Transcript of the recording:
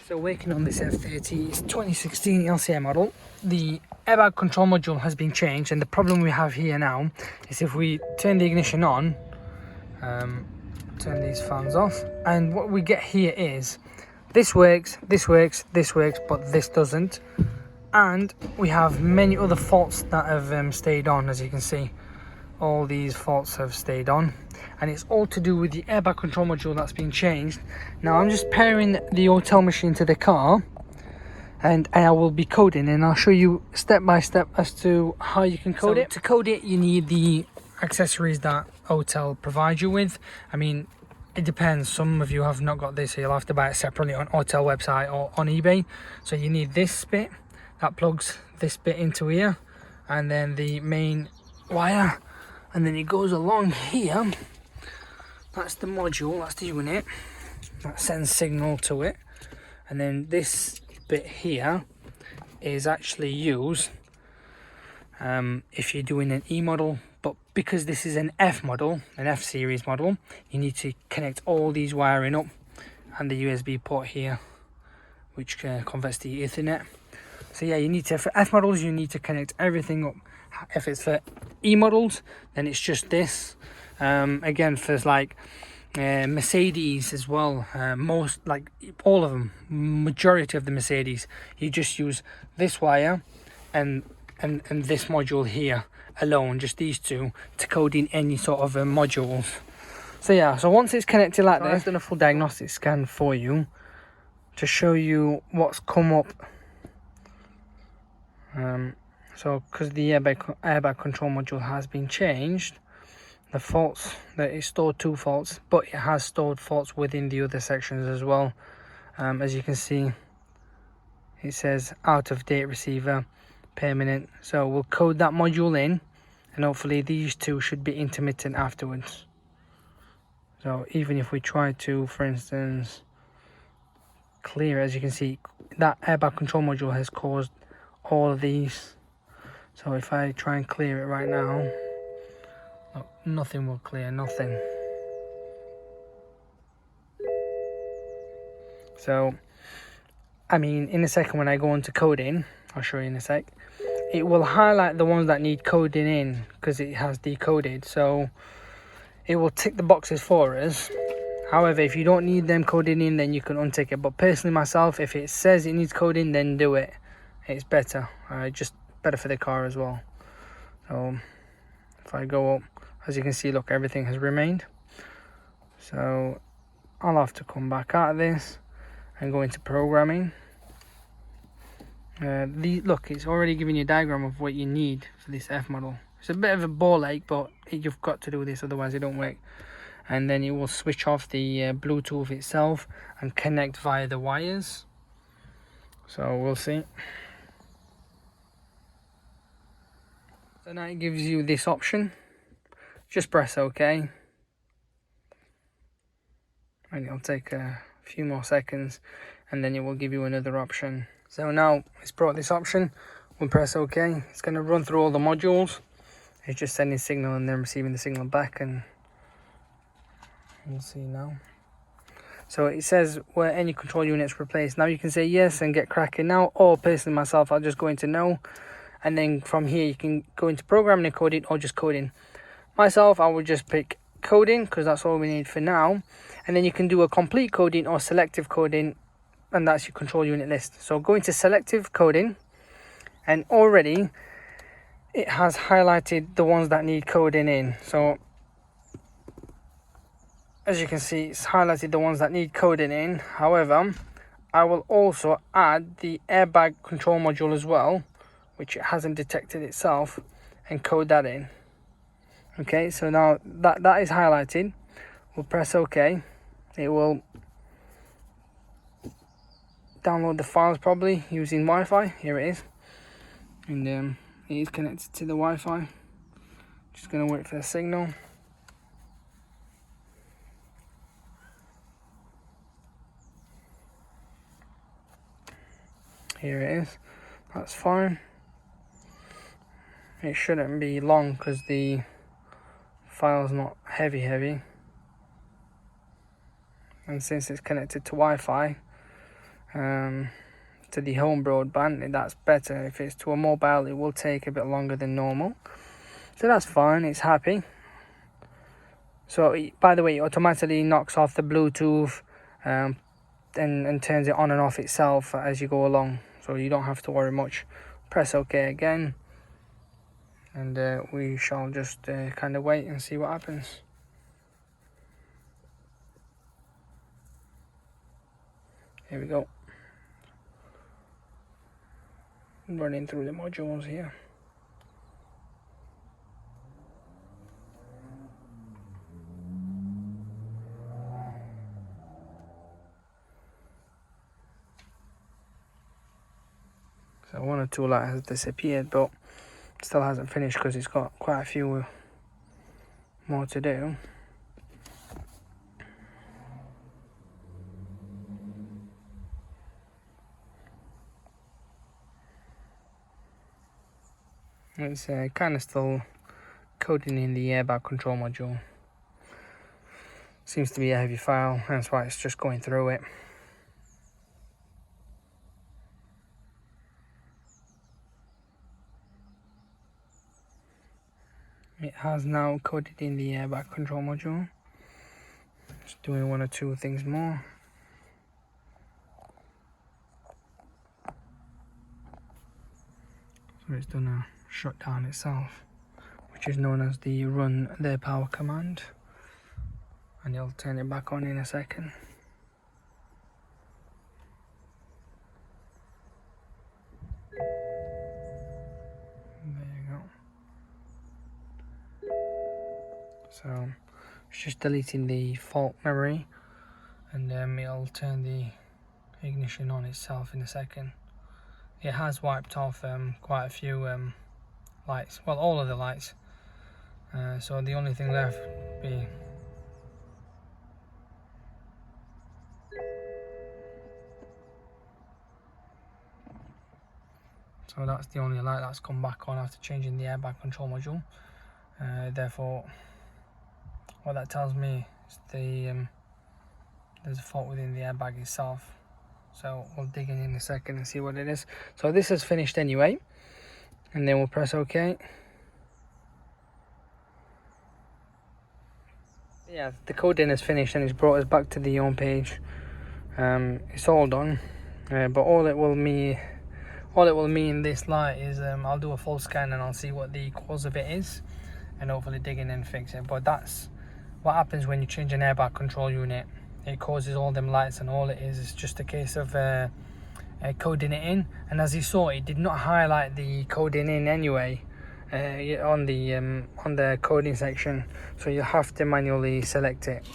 So working on this F30, it's 2016 ASCM model. The airbag control module has been changed, and the problem we have here now is if we turn the ignition on, turn these fans off, and what we get here is this works, this works, this works, but this doesn't. And we have many other faults that have stayed on. As you can see, all these faults have stayed on, and it's all to do with the airbag control module that's been changed. Now I'm just pairing the Autel machine to the car, and I will be coding, and I'll show you step by step as to how you can code it. To code it, you need the accessories that Autel provides you with. I mean, it depends. Some of you have not got this, so you'll have to buy it separately on Autel website or on eBay. So you need this bit that plugs this bit into here, and then the main wire, and then it goes along here. That's the module, that's the unit that sends signal to it, and then this bit here is actually used if you're doing an E model, but because this is an F model, an F series model, you need to connect all these wiring up, and the USB port here which converts to Ethernet. So yeah, you need to, for F models, you need to connect everything up. If it's for E models, then it's just this. Again, for like Mercedes as well, most, like all of them, majority of the Mercedes, you just use this wire and this module here alone, just these two, to code in any sort of modules. So yeah, so once it's connected like this, I've done a full diagnostic scan for you to show you what's come up. So because the airbag control module has been changed, the faults, that it stored 2 faults, but it has stored faults within the other sections as well. As you can see, it says out of date receiver permanent. So we'll code that module in, and hopefully these two should be intermittent afterwards. So even if we try to, for instance, clear, as you can see, that airbag control module has caused all of these. So if I try and clear it right now, look, nothing will clear, nothing. So I mean, in a second when I go into coding, I'll show you in a sec, it will highlight the ones that need coding in because it has decoded, so it will tick the boxes for us. However, if you don't need them coding in, then you can untick it. But personally myself, if it says it needs coding, then do it. It's better, just better for the car as well. So if I go up, as you can see, look, everything has remained. So I'll have to come back out of this and go into programming. Look, it's already giving you a diagram of what you need for this F model. It's a bit of a ball ache, but you've got to do this, otherwise it don't work. And then it will switch off the Bluetooth itself and connect via the wires. So we'll see. So now it gives you this option. Just press OK. And it'll take a few more seconds, and then it will give you another option. So now it's brought this option. We'll press OK. It's going to run through all the modules. It's just sending signal and then receiving the signal back, and we'll see now. So it says were any control units replaced. Now you can say yes and get cracking now, or personally myself, I'll just go into no, and then from here you can go into programming and coding, or just coding. Myself, I would just pick coding because that's all we need for now, and then you can do a complete coding or selective coding, and that's your control unit list. So go into selective coding, and already it has highlighted the ones that need coding in. So as you can see, it's highlighted the ones that need coding in. However, I will also add the airbag control module as well, which it hasn't detected itself, and code that in. Okay, so now that is highlighted. We'll press OK. It will download the files probably using Wi-Fi. Here it is, and it is connected to the Wi-Fi. Just going to wait for the signal. Here it is. That's fine. It shouldn't be long because the file's not heavy, and since it's connected to Wi-Fi, to the home broadband, that's better. If it's to a mobile, it will take a bit longer than normal, so that's fine. It's happy. So by the way, it automatically knocks off the Bluetooth and turns it on and off itself as you go along, so you don't have to worry much. Press OK again, and we shall just kind of wait and see what happens. Here we go. Running through the modules here. So one or two lights has disappeared, but still hasn't finished because it's got quite a few more to do. It's kind of still coding in the airbag control module. Seems to be a heavy file, that's why it's just going through it. It has now coded in the airbag control module. Just doing one or two things more. So it's done a shutdown itself, which is known as the run the power command, and it'll turn it back on in a second. There you go. So it's just deleting the fault memory, and it'll turn the ignition on itself in a second. It has wiped off quite a few lights, well, all of the lights, so the only thing left be so that's the only light that's come back on after changing the airbag control module. Therefore, what that tells me is there's a fault within the airbag itself. So we'll dig in a second and see what it is. So this is finished anyway, and then we'll press OK. Yeah, the coding is finished and it's brought us back to the home page. It's all done, but all it will mean this light is I'll do a full scan and I'll see what the cause of it is, and hopefully dig in and fix it. But that's what happens when you change an airbag control unit. It causes all them lights, and all it is just a case of coding it in. And as you saw, it did not highlight the coding in anyway on the coding section, so you have to manually select it.